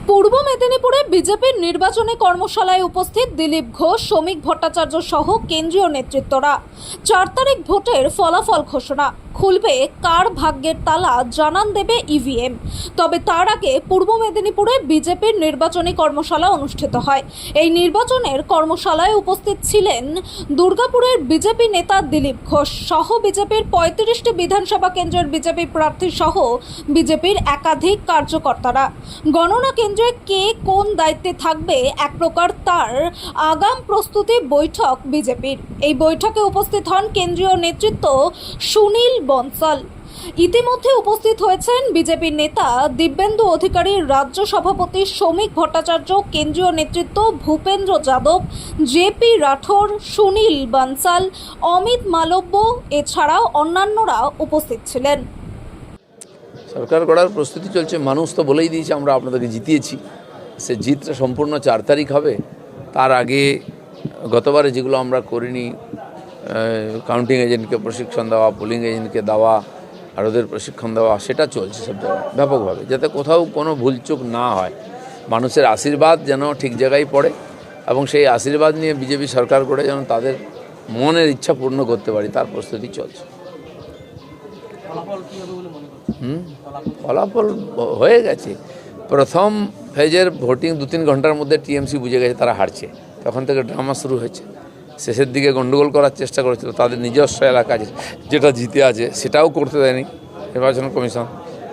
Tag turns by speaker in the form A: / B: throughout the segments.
A: পূর্ব মেদিনীপুরে বিজেপির নির্বাচনী কর্মশালায় উপস্থিত দিলীপ ঘোষ, শ্রমিক ভট্টাচার্য সহ কেন্দ্রীয় নেতৃত্বরা। 4 তারিখ ভোটের ফলাফল ঘোষণা, খুলবে কার ভাগ্যের তালা জানান দেবে ইভিএম। তবে তার আগে পূর্ব মেদিনীপুরে বিজেপির নির্বাচনী কর্মশালা অনুষ্ঠিত হয়। এই নির্বাচনের কর্মশালায় উপস্থিত ছিলেন দুর্গাপুরের বিজেপি নেতা দিলীপ ঘোষ সহ বিজেপির 35টি বিধানসভা কেন্দ্রের বিজেপি প্রার্থী সহ বিজেপির একাধিক কার্যকর্তারা। গণনা কেন্দ্রে কে কোন দায়িত্বে থাকবে এক প্রকার তার আগাম প্রস্তুতি বৈঠক বিজেপির। এই বৈঠকে উপস্থিত হন কেন্দ্রীয় নেতৃত্ব সুনীল বনসাল। ইতিমধ্যে উপস্থিত হয়েছেন বিজেপির নেতা দিব্যেন্দু অধিকারী, রাজ্য সভাপতি শ্রমিক ভট্টাচার্য, কেন্দ্রীয় নেতৃত্ব ভূপেন্দ্র যাদব, জেপি রাঠোর, সুনীল বনসাল, অমিত মালব্য এছাড়াও অন্যান্যরা উপস্থিত ছিলেন।
B: সরকার গড়ার প্রস্তুতি চলছে। মানুষ তো বলেই দিয়েছে আমরা আপনাদেরকে জিতিয়েছি। সে জিতটা সম্পূর্ণ 4 তারিখ হবে। তার আগে গতবারে যেগুলো আমরা করিনি, কাউন্টিং এজেন্টকে প্রশিক্ষণ দেওয়া, পোলিং এজেন্টকে দেওয়া আর ওদের প্রশিক্ষণ দেওয়া, সেটা চলছে সব জায়গায় ব্যাপকভাবে, যাতে কোথাও কোনো ভুলচুক না হয়। মানুষের আশীর্বাদ যেন ঠিক জায়গায় পড়ে এবং সেই আশীর্বাদ নিয়ে বিজেপি সরকার করে যেন তাদের মনের ইচ্ছা পূর্ণ করতে পারি, তার প্রস্তুতি চলছে। ফলাফল হয়ে গেছে। প্রথম ফেজের ভোটিং 2-3 ঘন্টার মধ্যে টিএমসি বুঝে গেছে তারা হারছে। তখন থেকে ড্রামা শুরু হয়েছে। শেষের দিকে গন্ডগোল করার চেষ্টা করেছিল, তাদের নিজস্ব এলাকা যেটা জিতে আছে সেটাও করতে দেয়নি নির্বাচন কমিশন।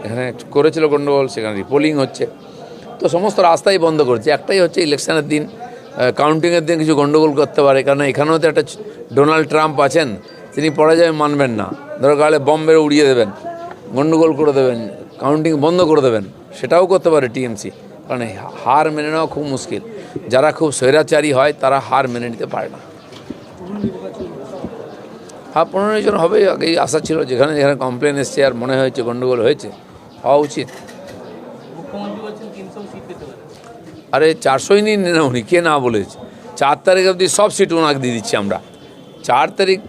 B: এখানে করেছিল গন্ডগোল, সেখানে রিপোলিং হচ্ছে। তো সমস্ত রাস্তাই বন্ধ করেছে। একটাই হচ্ছে ইলেকশনের দিন, কাউন্টিংয়ের দিন কিছু গন্ডগোল করতে পারে, কারণ এখানেও তো একটা ডোনাল্ড ট্রাম্প আছেন, তিনি পরাজয় মানবেন না। দরকার হলে বম মেরে উড়িয়ে দেবেন, গন্ডগোল করে দেবেন, কাউন্টিং বন্ধ করে দেবেন, সেটাও করতে পারে টিএমসি। কারণ হার মেনে নেওয়া খুব মুশকিল। যারা খুব স্বৈরাচারী হয় তারা হার মেনে নিতে পারে না। হ্যাঁ, 15 জন হবে, আগেই আশা ছিল। যেখানে যেখানে কমপ্লেন এসছে আর মনে হয়েছে গন্ডগোল হয়েছে, হওয়া উচিত। আরে 400ই নিয়ে নেন উনি, কে না বলেছে? 4 তারিখ অবধি সব সিট ওনাকে দিয়ে দিচ্ছি আমরা। 4 তারিখ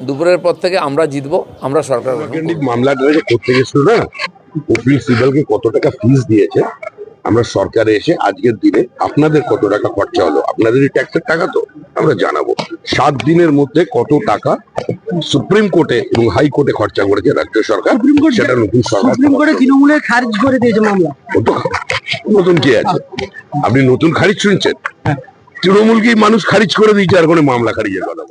B: দুপুরের পর থেকে আমরা জিতবো, আমরা সরকার
C: মামলাটা করতে গেছিল না, উকিল সিবালকে কত টাকা ফিস দিয়েছে, আমরা সরকারে এসে আজকের দিনে আপনাদের কত টাকা খরচা হলো, আপনাদেরই ট্যাক্সের টাকা তো আমরা জানাবো। 7 দিনের মধ্যে কত টাকা সুপ্রিম কোর্টে এবং হাইকোর্টে খরচা করেছে রাজ্য সরকার, সেটা নতুন সরকার সুপ্রিম কোর্টে তৃণমূলের খারিজ করে দিয়েছে মামলা। নতুন কি আছে? আপনি নতুন খারিজ শুনছেন? তৃণমূলকেই মানুষ খারিজ করে দিয়েছে, আর কোনো মামলা খারিজের কথা।